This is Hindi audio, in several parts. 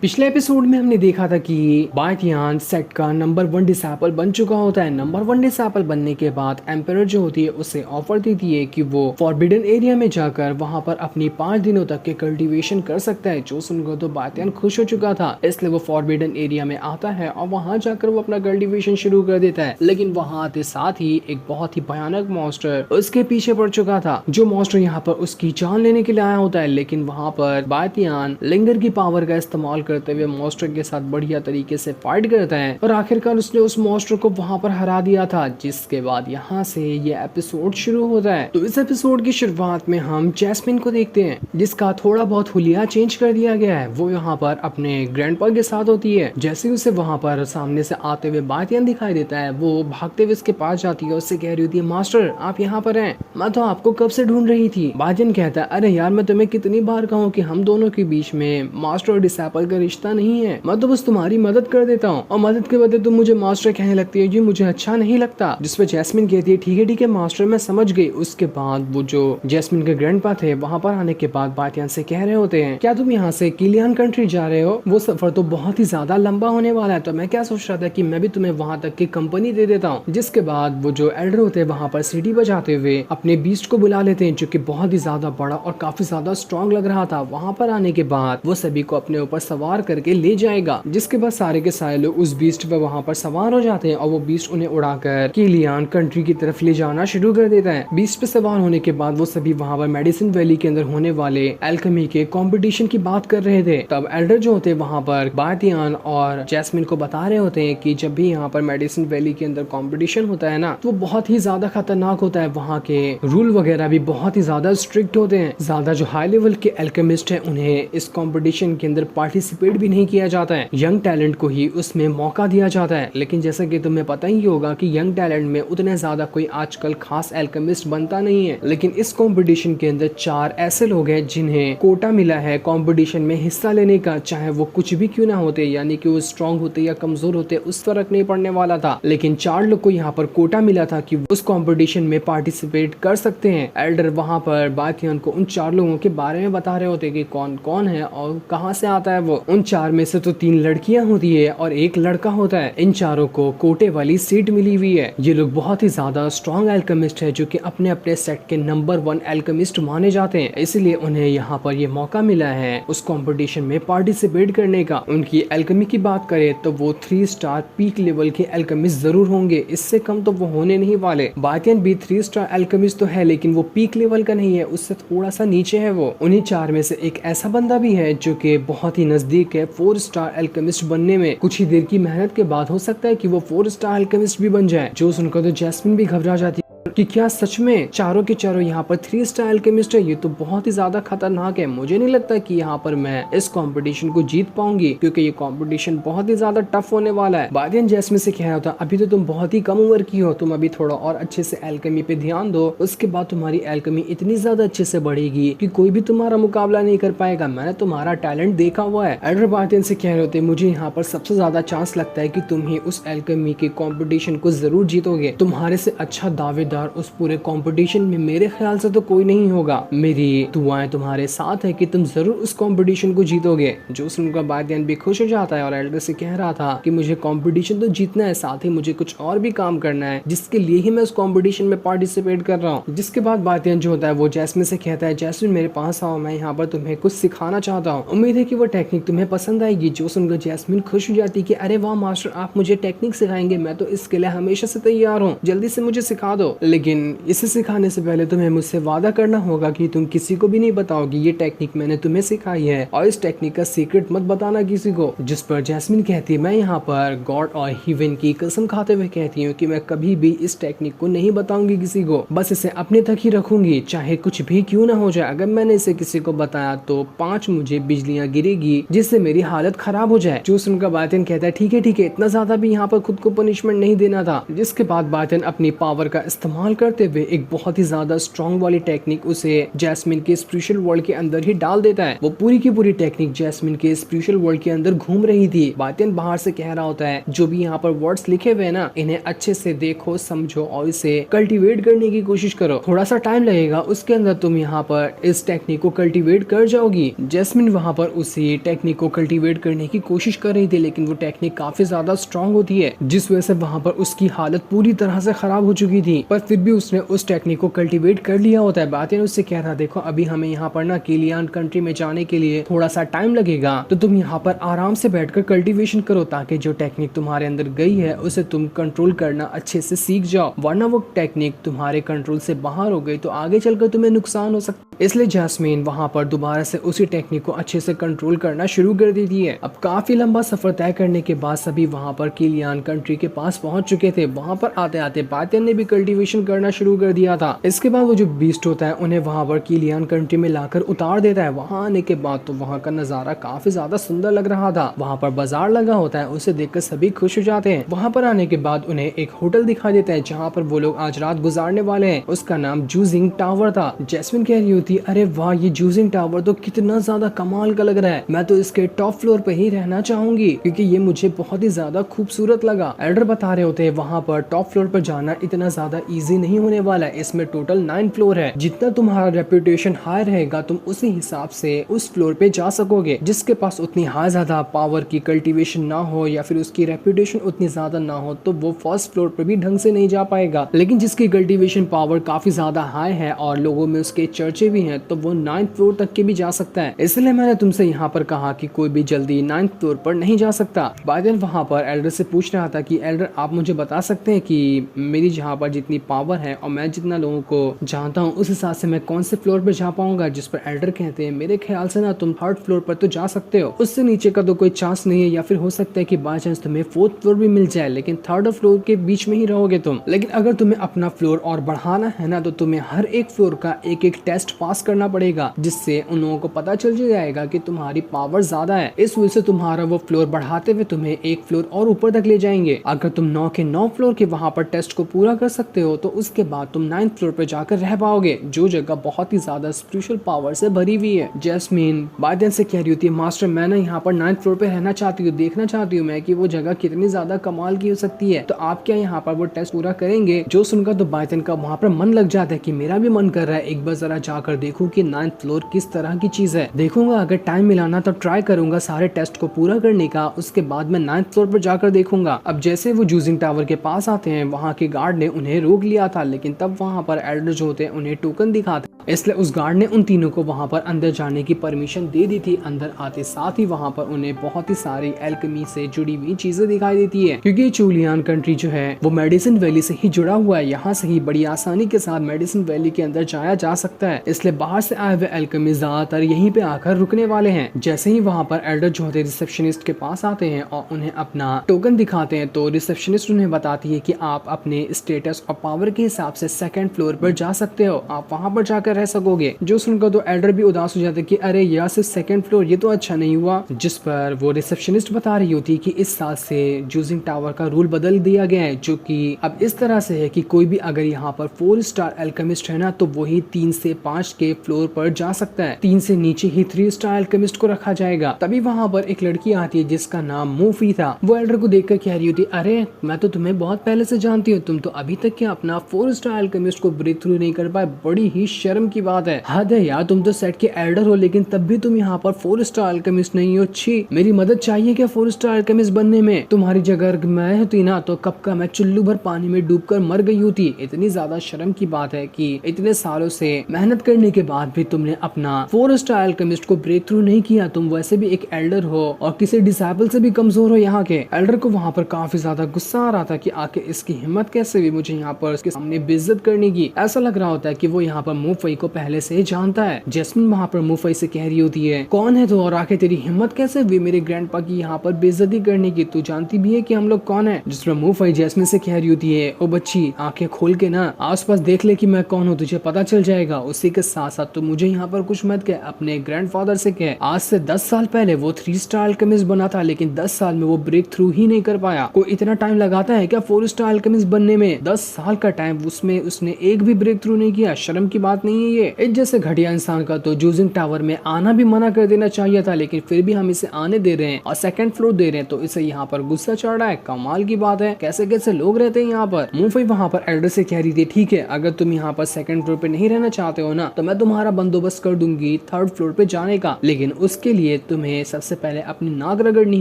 पिछले एपिसोड में हमने देखा था कि बायथियान सेट का नंबर 1 डिसेबल बन चुका होता है। नंबर 1 डिसेबल बनने के बाद एम्परर जो होती है उसे ऑफर देती है कि वो फॉरबिडन एरिया में जाकर वहां पर अपनी 5 दिनों तक के कल्टीवेशन कर सकता है। जो सुनकर तो बायथियान खुश हो चुका था, इसलिए वो फॉरबिडन एरिया में आता है और वहां जाकर वो अपना कल्टीवेशन शुरू कर देता है। लेकिन वहां आते साथ ही एक बहुत ही भयानक मॉन्स्टर उसके पीछे पड़ चुका था। जो मॉन्स्टर यहाँ पर उसकी जान लेने के लिए आया होता है, लेकिन वहां पर बायथियान लिंगर की पावर का इस्तेमाल करते हुए मॉन्स्टर के साथ बढ़िया तरीके से फाइट करता है और आखिरकार उसने उस मॉन्स्टर को वहां पर हरा दिया था। जिसके बाद यहाँ से ये एपिसोड शुरू होता है। तो इस एपिसोड की शुरुआत में हम जैस्मिन को देखते हैं, जिसका थोड़ा बहुत हुलिया चेंज कर दिया गया है। वो यहाँ पर अपने ग्रैंडपा के साथ होती है। जैसे उसे वहां पर सामने से आते हुए बायथियान दिखाई देता है, वो भागते हुए उसके पास जाती है, उससे कह रही होती है, मास्टर आप यहाँ पर हैं, मैं तो आपको कब से ढूंढ रही थी। बायथियान कहता है, अरे यार मैं तुम्हें कितनी बार कहूँ कि हम दोनों के बीच में मास्टर और डिसेबल का रिश्ता नहीं है, मैं तो बस तुम्हारी मदद कर देता हूँ और मदद के बदले तुम मुझे मास्टर कहने लगती है, जी मुझे अच्छा नहीं लगता। जिसपे जैस्मिन कहती है, ठीक है मास्टर मैं समझ गई। उसके बाद वो जो जैस्मिन के ग्रैंडपा थे वहाँ पर आने के बाद बायथियान से कह रहे होते हैं, क्या तुम यहाँ से किलियन कंट्री जा रहे हो? वो सफर तो बहुत ही ज्यादा लंबा होने वाला है, तो मैं क्या सोच रहा था कि मैं भी तुम्हें वहाँ तक की कंपनी दे देता हूँ। जिसके बाद वो जो एल्डर होते हैं वहाँ पर सीटी बजाते हुए अपने बीस्ट को बुला लेते हैं, जो कि बहुत ही ज्यादा बड़ा और काफी ज्यादा स्ट्रॉन्ग लग रहा था। वहाँ पर आने के बाद वो सभी को अपने ऊपर सवार करके ले जाएगा। जिसके बाद सारे के सारे लोग उस बीस्ट पे वहाँ पर सवार हो जाते हैं और वो बीस्ट उन्हें उड़ाकर किलियन कंट्री की तरफ ले जाना शुरू कर देता है। बीस्ट पे सवार होने के बाद वो सभी वहाँ पर मेडिसिन वैली के अंदर होने वाले एल्केमी के कंपटीशन की बात कर रहे थे। तब एल्डर जो होते हैं वहाँ पर बायथियान और जैस्मिन को बता रहे होते हैं कि जब भी यहाँ पर मेडिसिन वैली के अंदर कंपटीशन होता है ना, तो बहुत ही ज्यादा खतरनाक होता है। वहाँ के रूल वगैरह भी बहुत ही ज्यादा स्ट्रिक्ट होते हैं। ज्यादा जो हाई लेवल के एल्केमिस्ट है उन्हें इस कंपटीशन के अंदर पार्टिसिपेट भी नहीं किया जाता है। यंग टैलेंट को ही उसमें मौका दिया जाता है। लेकिन जैसा कि तुम्हें पता ही होगा कि यंग टैलेंट में उतने ज्यादा कोई आजकल खास एल्केमिस्ट बनता नहीं है। लेकिन इस कंपटीशन के अंदर 4 ऐसे लोग हैं जिन्हें कोटा मिला है कंपटीशन में हिस्सा लेने का, चाहे वो कुछ भी क्यों ना होते, यानी कि वो स्ट्रॉन्ग होते या कमजोर होते उस फर्क नहीं पड़ने वाला था। लेकिन 4 लोग को यहाँ पर कोटा मिला था कि उस कंपटीशन में पार्टिसिपेट कर सकते हैं। एल्डर वहाँ पर बायथियान को उन 4 लोगों के बारे में बता रहे होते कि कौन कौन है और कहाँ से आता है वो। उन 4 में से तो 3 लड़कियां होती है और 1 लड़का होता है। इन चारों को कोटे वाली सीट मिली हुई है। ये लोग बहुत ही ज्यादा स्ट्रॉन्ग एल्केमिस्ट है, जो कि अपने अपने सेट के नंबर 1 एल्केमिस्ट माने जाते हैं। इसलिए उन्हें यहाँ पर ये मौका मिला है उस कंपटीशन में पार्टिसिपेट करने का। उनकी एल्केमी की बात करें तो वो 3 स्टार पीक लेवल के एल्केमिस्ट जरूर होंगे, इससे कम तो वो होने नहीं वाले। बायथियान भी 3 स्टार एल्केमिस्ट तो है, लेकिन वो पीक लेवल का नहीं है, उससे थोड़ा सा नीचे है वो। उन्हीं 4 में से एक ऐसा बंदा भी है जो कि बहुत ही नजदीक है 4 स्टार एल्केमिस्ट बनने में। कुछ ही देर की मेहनत के बाद हो सकता है कि वो 4 स्टार एल्केमिस्ट भी बन जाए। जो सुनकर तो जैस्मिन भी घबरा जाती है कि क्या सच में चारों के चारों यहाँ पर 3 स्टार एल्केमिस्ट है? ये तो बहुत ही ज्यादा खतरनाक है। मुझे नहीं लगता कि यहाँ पर मैं इस कंपटीशन को जीत पाऊंगी, क्योंकि ये कंपटीशन बहुत ही ज्यादा टफ होने वाला है। बायथियान जैस्मिन से कह रहा था, अभी तो तुम बहुत ही कम उम्र की हो, तुम अभी थोड़ा और अच्छे से एल्केमी पे ध्यान दो, उसके बाद तुम्हारी एल्केमी इतनी ज्यादा अच्छे से बढ़ेगी कि कोई भी तुम्हारा मुकाबला नहीं कर पाएगा। मैंने तुम्हारा टैलेंट देखा हुआ है। एल्डर बायथियान से कह रहे होते, मुझे यहाँ पर सबसे ज्यादा चांस लगता है कि तुम ही उस एल्केमी के कॉम्पिटिशन को जरूर जीतोगे। तुम्हारे से अच्छा दावेदार उस पूरे कंपटीशन में मेरे ख्याल से तो कोई नहीं होगा। मेरी दुआएं तुम्हारे साथ है कि तुम जरूर उस कंपटीशन को जीतोगे। जो सुनकर बायथियान भी खुश हो जाता है और एल्डर से कह रहा था कि मुझे कंपटीशन तो जीतना है, साथ ही मुझे कुछ और भी काम करना है, जिसके लिए ही मैं उस कंपटीशन में पार्टिसिपेट कर रहा हूँ। जिसके बाद बायथियान जो होता है वो जैस्मिन से कहता है, जैस्मिन मेरे पास आओ, मैं यहाँ पर तुम्हें कुछ सिखाना चाहता हूँ, उम्मीद है कि वो टेक्निक तुम्हें पसंद आएगी। जो सुनकर जैस्मिन खुश हो जाती है कि अरे वाह मास्टर, आप मुझे टेक्निक सिखाएंगे, मैं तो इसके लिए हमेशा से तैयार हूँ, जल्दी से मुझे सिखा दो। लेकिन इसे सिखाने से पहले तुम्हें मुझसे वादा करना होगा कि तुम किसी को भी नहीं बताओगी ये टेक्निक मैंने तुम्हें सिखाई है, और इस टेक्निक का सीक्रेट मत बताना किसी को। जिस पर जैस्मिन कहती है, मैं यहाँ पर गॉड और हीवन की कसम खाते हुए कहती हूँ कि मैं कभी भी इस टेक्निक को नहीं बताऊंगी किसी को, बस इसे अपने तक ही रखूंगी, चाहे कुछ भी क्यों ना हो जाए। अगर मैंने इसे किसी को बताया तो 5 मुझे बिजलियां गिरेगी, जिससे मेरी हालत खराब हो जाए। जो सुनकर बायथियान कहता है, ठीक है, इतना ज्यादा भी यहाँ पर खुद को पनिशमेंट नहीं देना था। जिसके बाद बायथियान अपनी पावर का इस्तेमाल इस्तेमाल करते हुए एक बहुत ही ज्यादा स्ट्रॉन्ग वाली टेक्निक उसे जैस्मिन के स्पिरिचुअल वर्ल्ड के अंदर ही डाल देता है। वो पूरी की पूरी टेक्निक जैस्मिन के स्पिरिचुअल वर्ल्ड के अंदर घूम रही थी। बातियन बाहर से कह रहा होता है जो भी यहाँ पर वर्ड्स लिखे हुए ना, इन्हें अच्छे से देखो, समझो और इसे कल्टीवेट करने की कोशिश करो। थोड़ा सा टाइम लगेगा, उसके अंदर तुम यहाँ पर इस टेक्निक को कल्टीवेट कर जाओगी। जैस्मिन वहाँ पर उसी टेक्निक को कल्टीवेट करने की कोशिश कर रही थी, लेकिन वो टेक्निक काफी ज्यादा स्ट्रॉन्ग होती है, जिस वजह से वहाँ पर उसकी हालत पूरी तरह से खराब हो चुकी थी। पर फिर भी उसने उस टेक्निक को कल्टीवेट कर लिया होता है। बातियन उससे कह रहा, देखो अभी हमें यहाँ पर ना किलियन कंट्री में जाने के लिए थोड़ा सा टाइम लगेगा, तो तुम यहाँ पर आराम से बैठकर कल्टीवेशन करो, ताकि जो टेक्निक तुम्हारे अंदर गई है उसे तुम कंट्रोल करना अच्छे से सीख जाओ, वरना वो टेक्निक तुम्हारे कंट्रोल से बाहर हो गई तो आगे चलकर तुम्हें नुकसान हो सकता है। इसलिए जैस्मिन वहाँ पर दोबारा से उसी टेक्निक को अच्छे से कंट्रोल करना शुरू कर देती है। अब काफी लंबा सफर तय करने के बाद सभी वहाँ पर किलियन कंट्री के पास पहुंच चुके थे। वहाँ पर आते आते बातियन ने भी कल्टीवेशन करना शुरू कर दिया था। इसके बाद वो जो बीस्ट होता है उन्हें वहाँ पर किलियन कंट्री में लाकर उतार देता है। वहाँ आने के बाद तो वहाँ का नजारा काफी ज्यादा सुंदर लग रहा था। वहाँ पर बाजार लगा होता है, उसे देखकर सभी खुश हो जाते हैं। वहाँ पर आने के बाद उन्हें एक होटल दिखाई देता है जहाँ पर वो लोग आज रात गुजारने वाले हैं। उसका नाम जूजिंग टावर था। जैस्मिन कह रही होती, अरे वाह, ये जूजिंग टावर तो कितना ज्यादा कमाल का लग रहा है, मैं तो इसके टॉप फ्लोर पे ही रहना चाहूंगी क्योंकि ये मुझे बहुत ही ज्यादा खूबसूरत लगा। एल्डर बता रहे होते हैं वहाँ पर टॉप फ्लोर पर जाना इतना ज्यादा इजी नहीं होने वाला है, इसमें टोटल 9 फ्लोर है। जितना तुम्हारा रेपुटेशन हाई रहेगा तुम उसी हिसाब से उस फ्लोर पे जा सकोगे। जिसके पास उतनी हाई ज्यादा पावर की कल्टीवेशन ना हो या फिर उसकी रेपुटेशन उतनी ज्यादा ना हो तो वो फर्स्ट फ्लोर पर भी ढंग से नहीं जा पाएगा, लेकिन जिसकी कल्टीवेशन पावर काफी ज्यादा हाई है और लोगों में उसके चर्चे भी हैं तो वो 9th फ्लोर तक के भी जा सकता है। इसलिए मैंने तुमसे यहाँ पर कहा कि कोई भी जल्दी 9th फ्लोर पर नहीं जा सकता। बाइडेन वहाँ पर एल्डर से पूछ रहा था कि एल्डर आप मुझे बता सकते हैं कि मेरी जहाँ पर जितनी पावर है और मैं जितना लोगों को जानता हूँ उस हिसाब से मैं कौन से फ्लोर पर जा पाऊंगा। जिस पर एल्डर कहते हैं मेरे ख्याल से ना तुम 3rd फ्लोर पर तो जा सकते हो, उससे नीचे का तो कोई चांस नहीं है, या फिर हो सकता है कि बाय चांस तुम्हें 4th फ्लोर भी मिल जाए, लेकिन 3rd फ्लोर के बीच में ही रहोगे तुम। लेकिन अगर तुम्हें अपना फ्लोर और बढ़ाना है ना तो तुम्हें हर एक फ्लोर का एक एक टेस्ट पास करना पड़ेगा, जिससे उन लोगों को पता चल जाएगा कि तुम्हारी पावर ज्यादा है। इस वजह से तुम्हारा वो फ्लोर बढ़ाते हुए तुम्हें एक फ्लोर और ऊपर तक ले जाएंगे। अगर तुम 9 के 9 फ्लोर के वहाँ पर टेस्ट को पूरा कर सकते हो तो उसके बाद तुम 9th फ्लोर पर जाकर रह पाओगे, जो जगह बहुत ही ज्यादा स्पिरिचुअल पावर से भरी हुई है। जैस्मिन बाइडेन से कह रही होती है मास्टर मैं ना यहाँ पर 9th फ्लोर पे रहना चाहती हूँ, देखना चाहती हूँ मैं कि वो जगह कितनी ज्यादा कमाल की हो सकती है, तो आप क्या यहाँ पर वो टेस्ट पूरा करेंगे। जो सुनकर तो बाइडेन का वहाँ पर मन लग जाता है कि मेरा भी मन कर रहा है एक बार जरा जाकर देखूं कि 9th फ्लोर किस तरह की चीज है। देखूंगा अगर टाइम मिलाना तो ट्राई करूंगा सारे टेस्ट को पूरा करने का, उसके बाद मैं 9th फ्लोर पर जाकर देखूंगा। अब जैसे वो जूजिंग टावर के पास आते हैं वहाँ के गार्ड ने उन्हें रोक लिया था, लेकिन तब वहाँ पर एल्डर जो होते हैं उन्हें टोकन दिखाते, इसलिए उस गार्ड ने उन तीनों को वहाँ पर अंदर जाने की परमिशन दे दी थी। अंदर आते साथ ही वहाँ पर उन्हें बहुत ही सारी एल्केमी से जुड़ी हुई चीजें दिखाई देती है, क्योंकि चूलियन कंट्री जो है वो मेडिसिन वैली से ही जुड़ा हुआ है। यहाँ से ही बड़ी आसानी के साथ मेडिसिन वैली के अंदर जाया जा सकता है, इसलिए बाहर से आए हुए एल्केमी ज्यादातर यहीं पे आकर रुकने वाले हैं। जैसे ही वहाँ पर एल्डर जो होते रिसेप्शनिस्ट के पास आते हैं और उन्हें अपना टोकन दिखाते हैं तो रिसेप्शनिस्ट उन्हें बताती है कि आप अपने स्टेटस और पावर के हिसाब से 2nd फ्लोर पर जा सकते हो, आप वहाँ पर जाकर रह सकोगे। जो सुनकर तो एल्डर भी उदास हो जाते कि अरे यार सिर्फ 2nd फ्लोर, ये तो अच्छा नहीं हुआ। जिस पर वो रिसेप्शनिस्ट बता रही होती कि इस साल से जूजिंग टावर का रूल बदल दिया गया है, जो कि अब इस तरह से है कि कोई भी अगर यहाँ पर 4 स्टार एल्केमिस्ट है ना तो वही 3 से 5 के फ्लोर पर जा सकता है, 3 से नीचे ही 3 स्टार एल्केमिस्ट को रखा जाएगा। तभी वहाँ पर एक लड़की आती है जिसका नाम मूफी था। वो एल्डर को देखकर कह रही होती अरे मैं तो तुम्हें बहुत पहले से जानती हूँ, तुम तो अभी तक क्या अपना 4 स्टार एल्केमिस्ट को ब्रेक थ्रू नहीं कर पाए, बड़ी ही शर्म की बात है। हद है यार, तुम तो सेट के एल्डर हो लेकिन तब भी तुम यहाँ पर 4 स्टार एल्केमिस्ट नहीं हो। छी, मेरी मदद चाहिए क्या 4 स्टार एल्केमिस्ट बनने में? तुम्हारी जगह मैं होती ना तो कब का मैं चुल्लू भर पानी में डूबकर मर गई होती। इतनी ज्यादा शर्म की बात है कि इतने सालों से मेहनत करने के बाद भी तुमने अपना 4 स्टार एल्केमिस्ट को ब्रेक थ्रू नहीं किया। तुम वैसे भी एक एल्डर हो और किसी डिसाइबल से भी कमजोर हो। यहाँ के एल्डर को वहाँ पर काफी ज्यादा गुस्सा आ रहा था कि आके इसकी हिम्मत कैसे भी मुझे यहाँ पर उसके सामने बेइज्जत करने की। ऐसा लग रहा होता है कि वो यहाँ पर मुंह मुफई को पहले से जानता है। जैस्मिन वहाँ पर मुफई से कह रही होती है, कौन है तो और आखिर तेरी हिम्मत कैसे हुई मेरे ग्रैंडपा की यहाँ पर बेइज्जती करने की, तू जानती भी है कि हम लोग कौन है। जिसमें मुफई जैस्मिन से कह रही होती है, ओ बच्ची आंखें खोल के ना आसपास देख ले कि मैं कौन हूँ, तुझे पता चल जाएगा। उसी के साथ साथ तो मुझे यहाँ पर कुछ मत कह, अपने ग्रैंडफादर से कह। आज से 10 साल पहले वो 3 स्टार अल्केमिस्ट बना था, लेकिन 10 साल में वो ब्रेक थ्रू ही नहीं कर पाया। कोई इतना टाइम लगाता है क्या 4 स्टार अल्केमिस्ट बनने में? 10 साल का टाइम, उसमें उसने एक भी ब्रेक थ्रू नहीं किया। शर्म की बात नहीं है ये? इस जैसे घटिया इंसान का तो जूजिंग टावर में आना भी मना कर देना चाहिए था, लेकिन फिर भी हम इसे आने दे रहे हैं और सेकंड फ्लोर दे रहे हैं, तो इसे यहाँ पर गुस्सा चढ़ रहा है। कमाल की बात है, कैसे कैसे लोग रहते हैं यहाँ पर। मुफई वहाँ पर एल्डर से कह रही थी, ठीक है अगर तुम यहाँ पर सेकंड फ्लोर पे नहीं रहना चाहते हो ना, तो मैं तुम्हारा बंदोबस्त कर दूंगी 3rd फ्लोर पे जाने का, लेकिन उसके लिए तुम्हें सबसे पहले अपनी नाक रगड़नी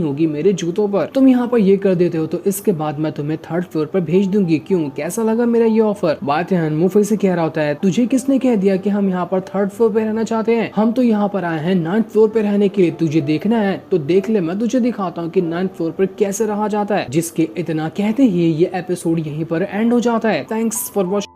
होगी मेरे जूतों पर। तुम यहाँ पर ये कर देते हो तो इसके बाद मैं तुम्हें 3rd फ्लोर पर भेज दूंगी। क्यों, कैसा लगा मेरा ये ऑफर? बातियान मुफई से कह रहा होता है, तुझे किसने कह दिया कि हम यहाँ पर 3rd फ्लोर पे रहना चाहते हैं? हम तो यहाँ पर आए हैं 9th फ्लोर पे रहने के लिए। तुझे देखना है तो देख ले, मैं तुझे दिखाता हूँ कि 9th फ्लोर पर कैसे रहा जाता है। जिसके इतना कहते ही ये एपिसोड यहीं पर एंड हो जाता है। Thanks for watching.